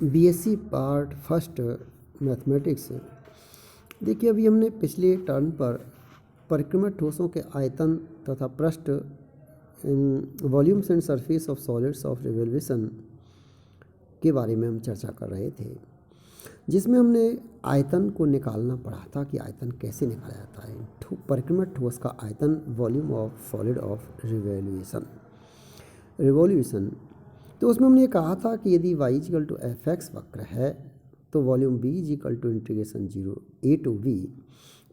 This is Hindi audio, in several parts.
BSc part first mathematics. देखिए, अभी हमने पिछले टर्न पर परिक्रमण ठोसों के आयतन तथा पृष्ठ volumes and surface of solids of revolution के बारे में हम चर्चा कर रहे थे, जिसमें हमने आयतन को निकालना पड़ा था कि आयतन कैसे निकाला जाता है। परिक्रमण ठोस का आयतन volume of solid of revolution. तो उसमें हमने कहा था कि यदि y equal to F X वक्र है तो volume b equal to integration 0 a to v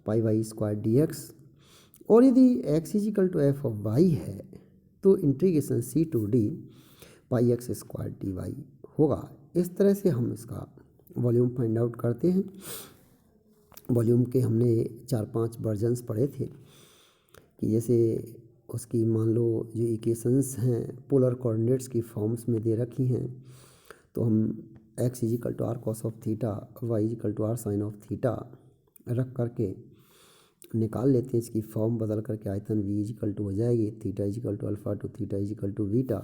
pi Y square D X, और यदि x equal to F of y है तो integration c to d pi X square D Y होगा। इस तरह से हम इसका वॉल्यूम फाइंड आउट करते हैं। वॉल्यूम के हमने 4-5 वर्जन्स पढ़े थे कि जैसे उसकी मान लो जो इक्वेशंस हैं पोलर कोऑर्डिनेट्स की फॉर्म्स में दे रखी हैं, तो हम x equal to R cos of theta, y equal to R sine of theta रख करके निकाल लेते हैं। इसकी फॉर्म बदल करके आयतन v इक्वल टू हो जाएगी theta equal to alpha to theta equal to beta.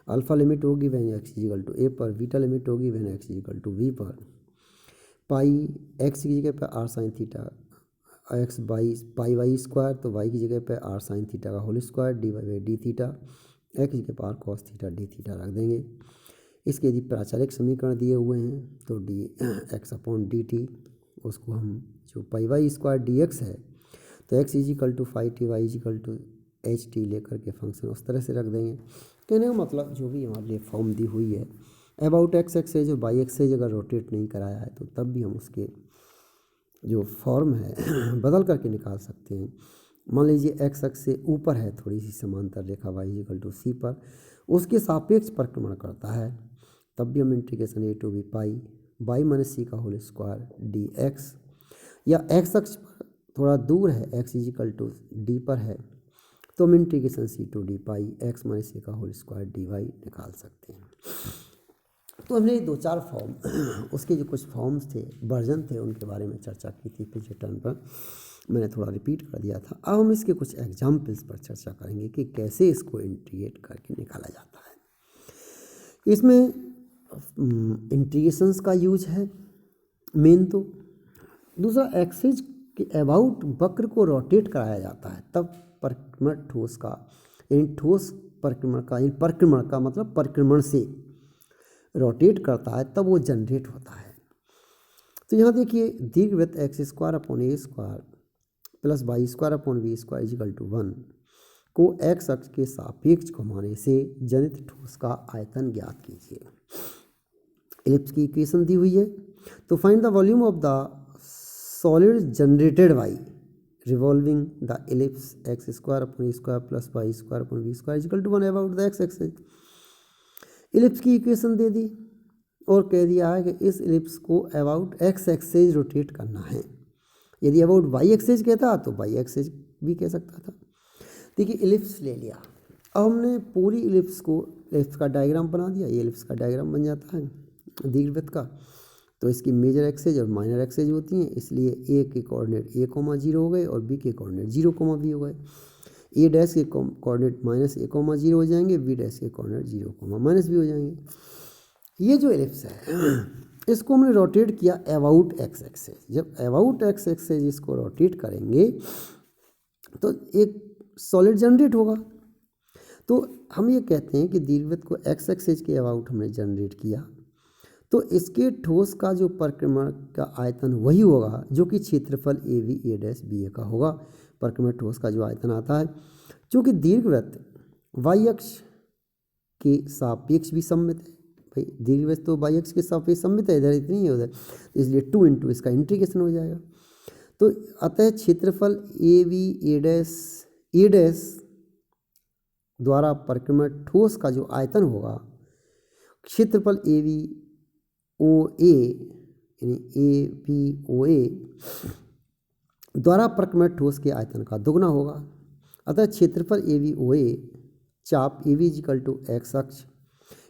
Alpha limit होगी when x equal to a पर, बीटा लिमिट होगी when x equal to v पर। पाई x की जगह पर r sine theta x by pi Y square, तो y की जगह पे आर साइन थीटा का whole square D y by d theta, x की जगह पर r cos theta d theta रख देंगे। इसके यदि प्राचारिक समीकरण दिए हुए हैं तो D X upon D T, उसको हम जो pi Y square D X है तो X equal to five T Y equal to H T लेकर के फंक्शन उस तरह से रख देंगे। कहने का मतलब जो भी हमारे लिए फॉर्म दी हुई है अबाउट एक्स एक्सेज और बाई एक्सेज अगर रोटेट नहीं कराया है तो तब भी हम उसके जो फॉर्म है बदल करके निकाल सकते हैं। मान लीजिए एक्स अक्ष से ऊपर है थोड़ी सी समांतर रेखा वाई इक्वल टू सी पर, उसके सापेक्ष परिक्रमण करता है, तब भी हम integration a to b pi by minus c का होल स्क्वायर डी एक्स, या एक्स अक्ष पर थोड़ा दूर है एक्स इक्वल टू डी पर है तो हम integration c to d pi x minus c का होल स्क्वायर डी वाई निकाल सकते हैं। तो हमने 2-4 फॉर्म उसके जो कुछ फॉर्म्स थे वर्जन थे उनके बारे में चर्चा की थी पिछले टर्न पर, मैंने थोड़ा रिपीट कर दिया था। अब हम इसके कुछ एग्जाम्पल्स पर चर्चा करेंगे कि कैसे इसको इंटीग्रेट करके निकाला जाता है। इसमें इंटीग्रेशंस का यूज है मेन, तो दूसरा एक्सिस के अबाउट वक्र को रोटेट कराया जाता है तब परिक्रमण ठोस का, यानी ठोस परिक्रमण का, यानी परिक्रमण का मतलब परिक्रमण से रोटेट करता है तब वो जनरेट होता है। तो यहाँ देखिए दीर्घवृत्त X square upon A square plus Y square upon V square equal to 1 को एक्स अक्ष के सापेक्ष घुमाने से जनित ठोस का आयतन ज्ञात कीजिए। इलिप्स की इक्वेशन दी हुई है, तो find the volume of the solid generated by revolving the ellipse X square upon A square plus Y square upon V square equal to 1 about the X axis. Ellipse की इक्वेशन दे दी और कह दिया है कि इस इलिप्स को अबाउट एक्स एक्सेज रोटेट करना है। यदि अबाउट वाई एक्सेज कहता तो वाई एक्सेज भी कह सकता था। देखिए इलिप्स ले लिया, अब हमने पूरी इलिप्स का डायग्राम बना दिया। ये इलिप्स का डायग्राम बन जाता है दीर्घवृत्त का, तो इसकी मेजर एक्सेज और माइनर एक्सेज होती हैं, इसलिए ए के कोऑर्डिनेट ए कोमा 0 हो गए और बी के कोऑर्डिनेट 0 कोमा बी हो गए। ए डैश के कोऑर्डिनेट माइनस ए कोमा 0 हो जाएंगे, बी डैश के कोऑर्डिनेट 0 कोमा माइनस बी हो जाएंगे। ये जो एलिप्स है इसको हमने रोटेट किया अबाउट एक्स एक्सेज। जब अबाउट एक्स एक्सेज इसको रोटेट करेंगे तो एक सॉलिड जनरेट होगा। तो हम ये कहते हैं कि दीर्घवृत्त को एक्स एक्सेज के अबाउट हमने जनरेट किया तो इसके ठोस का जो परिक्रमण का आयतन वही होगा जो कि क्षेत्रफल a v a dash b a का होगा। परिक्रमण ठोस का जो आयतन आता है, चूँकि दीर्घवृत्त वाई अक्ष के सापेक्ष भी सममित है, भाई दीर्घवृत्त तो वाई अक्ष के सापेक्ष सममित है, इधर इतनी है उधर, इसलिए 2 इंटू इसका इंटीग्रेशन हो जाएगा। तो अतः क्षेत्रफल ए वी ए डैश द्वारा परिक्रमण ठोस का जो आयतन होगा क्षेत्रफल ए वी ओ ए यानी ए वी ओ ए द्वारा परिक्रमण ठोस के आयतन का दुगना होगा। अतः क्षेत्रफल ए वी ओ ए चाप A V equal to X अक्ष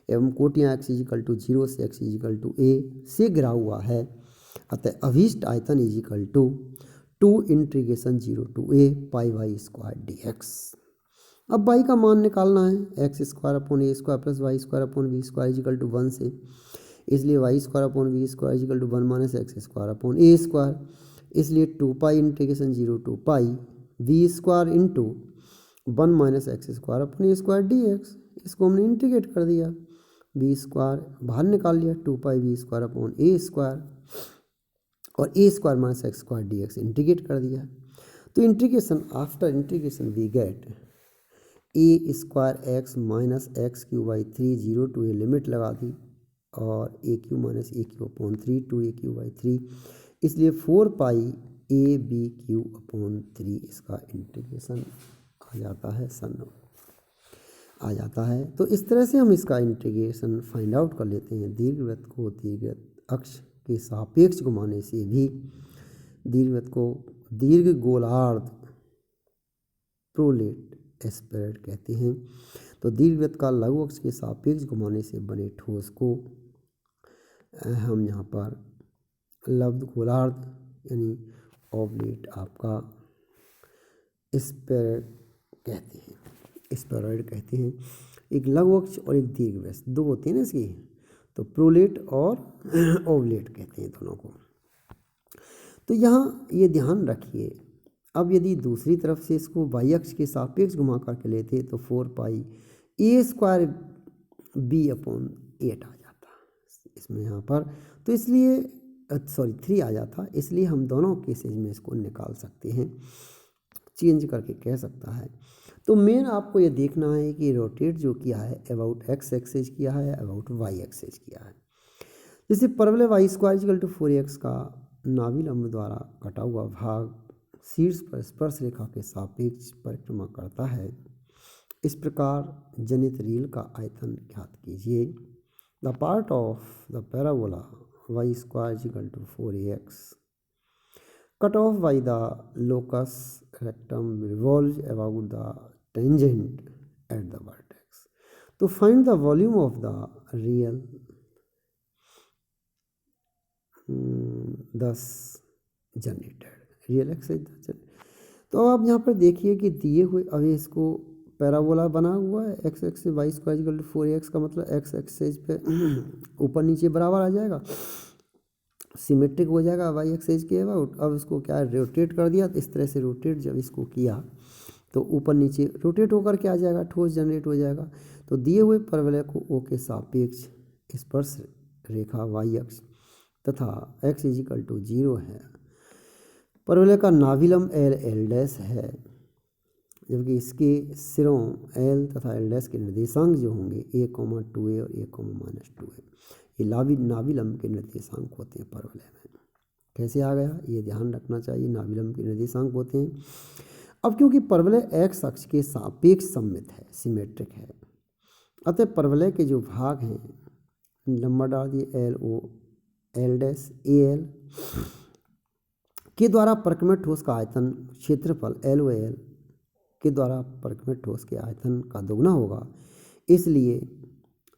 एवं कोटियाँ एक्स इजिकल टू 0 से एक्स इजिकल टू ए से घिरा हुआ है। अतः अभीष्ट आयतन equal to 2 integration 0 to A pi Y square D X. अब वाई का मान निकालना है, X square upon A square plus Y square upon V square equal to 1 से इसलिए Y square upon V square equal to 1 minus x square upon A square, इसलिए 2 पाई integration 0 to pi we square into 1 minus x square upon A square D x. इसको हमने इंटीग्रेट कर दिया, वी स्क्वायर बाहर निकाल लिया, 2 pi we square upon A square और a square minus x square D x integrate कर दिया। तो integration, after integration we get a square x minus x cube by 3 0 to a, limit लगा दी, और a cube minus a cube upon 3 two a cube by 3, इसलिए 4 pi a b cube upon 3 इसका इंटीग्रेशन आ जाता है, सन आ जाता है। तो इस तरह से हम इसका इंटीग्रेशन फाइंड आउट कर लेते हैं। दीर्घवृत्त को दीर्घवृत्त अक्ष के सापेक्ष घुमाने से भी दीर्घवृत्त को दीर्घ गोलार्ध प्रोलेट एस्पेरेट कहते हैं। तो दीर्घवृत्त का लघु अक्ष के सापेक्ष घुमाने से बने ठोस को हम यहाँ पर लब्ध गोलार्ध यानी ऑब्लेट आपका स्पेरेट कहते हैं, स्पेरॉइड कहते हैं। एक लघु अक्ष और एक दीर्घवृत्त दो होते हैं ना इसकी, तो प्रोलेट और ओवलेट कहते हैं दोनों को। तो यहाँ ये ध्यान रखिए। अब यदि दूसरी तरफ से इसको वाई अक्ष के सापेक्ष घुमा करके लेते तो 4 पाई ए स्क्वायर बी अपॉन 8 आ जाता इसमें यहाँ पर, तो इसलिए 3 आ जाता, इसलिए हम दोनों केसेज में इसको निकाल सकते हैं, चेंज करके कह सकता है। तो मेन आपको ये देखना है कि रोटेट जो किया है अबाउट एक्स एक्सेज किया है, अबाउट वाई एक्सेज किया है। जैसे परवलय Y square equal to 4x का नाभि लंब द्वारा कटा हुआ भाग शीर्ष पर स्पर्श रेखा के सापेक्ष परिक्रमा करता है। इस प्रकार जनित रील का आयतन ज्ञात कीजिए। The part of the parabola Y square equal to 4ax cut off by the locus rectum revolves about the tangent at the vertex. To find the volume of the real thus generated real axes. तो आप यहाँ पर देखिए कि दिए हुए अभी इसको पैराबोला बना हुआ है, X X Y square equal to 4x का मतलब एक्स एक्सेज पे ऊपर नीचे बराबर आ जाएगा, सिमेट्रिक हो जाएगा वाई एक्सेज के अबाउट। अब इसको क्या रोटेट कर दिया, तो इस तरह से रोटेट जब इसको किया तो ऊपर नीचे रोटेट होकर के आ जाएगा, ठोस जनरेट हो जाएगा। तो दिए हुए परवलय को ओ के सापेक्ष स्पर्श रेखा वाई अक्ष तथा एक्स इजिकल टू 0 है। परवलय का नाभिलंब एल एल डैश है, जबकि इसके सिरों एल तथा एल डैश के निर्देशांक जो होंगे a,2a और a,-2a, ये नाभिलंब के निर्देशांक होते हैं परवलय में। कैसे आ गया ये ध्यान रखना चाहिए, नाभिलंब के निर्देशांक होते हैं। अब क्योंकि परवलय एक्स अक्ष के सापेक्ष सममित है, सिमेट्रिक है, अतः परवलय के जो भाग हैं लंबा डाल दिए L O L dash A L के द्वारा परिक्रमित ठोस का आयतन क्षेत्रफल एल ओ एल के द्वारा परिक्रमित ठोस के आयतन का दोगुना होगा। इसलिए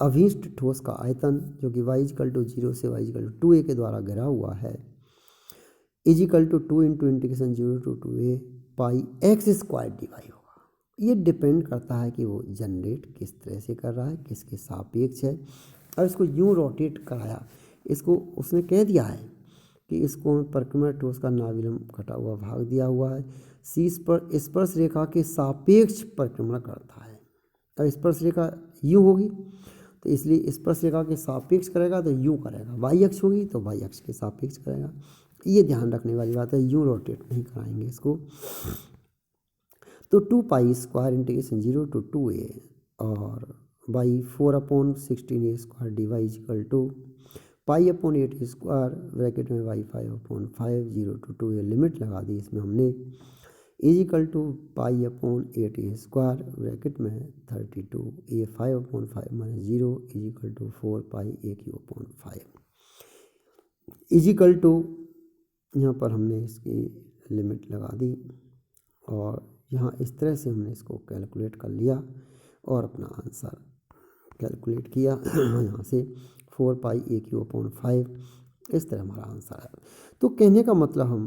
अभीष्ट ठोस का आयतन जो कि y इक्वल टू 0 से y इक्वल टू 2a के द्वारा घिरा हुआ है is equal to 2 into integration 0 to 2a pi X square D Y होगा। ये डिपेंड करता है कि वो जनरेट किस तरह से कर रहा है, किसके सापेक्ष है। और इसको यूँ रोटेट कराया, इसको उसने कह दिया है कि इसको परिक्रमण ठोस का नाभिलंब कटा हुआ भाग दिया हुआ है, शीर्ष पर स्पर्श रेखा के सापेक्ष परिक्रमण करता है। अब स्पर्श रेखा यूँ होगी तो इसलिए स्पर्श रेखा के सापेक्ष करेगा तो यूँ करेगा, वाई अक्ष होगी तो वाई अक्ष के सापेक्ष करेगा। ये ध्यान रखने वाली बात है, यूँ रोटेट नहीं कराएंगे इसको। तो 2 pi square integration 0 to 2a और by 4/16a square D Y equal to pi upon 8 square bracket में वाई 5/5 0 टू 2a लिमिट लगा दी इसमें हमने, is equal to pi upon 8a square bracket में 32 a 5/5 minus 0 is equal to 4 pi a cube upon 5 is equal to, यहाँ पर हमने इसकी लिमिट लगा दी और यहाँ इस तरह से हमने इसको कैलकुलेट कर लिया और अपना आंसर कैलकुलेट किया यहाँ से 4 पाई a क्यू अपॉन 5, इस तरह हमारा आंसर है। तो कहने का मतलब हम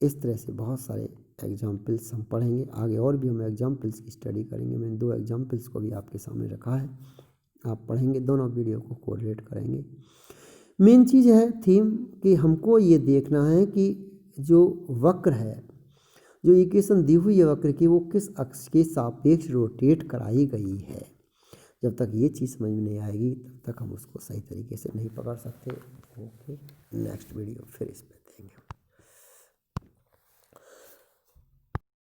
इस तरह से बहुत सारे एग्जाम्पल्स हम पढ़ेंगे आगे, और भी हम एग्जाम्पल्स की स्टडी करेंगे। मैंने 2 एग्जाम्पल्स को भी आपके सामने रखा है, आप पढ़ेंगे, दोनों वीडियो को कोरिलेट करेंगे। मेन चीज़ है थीम कि हमको ये देखना है कि जो वक्र है, जो इक्वेशन दी हुई है वक्र की, वो किस अक्ष के सापेक्ष रोटेट कराई गई है। जब तक ये चीज़ समझ में नहीं आएगी तब तक हम उसको सही तरीके से नहीं पकड़ सकते। ओके, नेक्स्ट वीडियो फिर इस पर।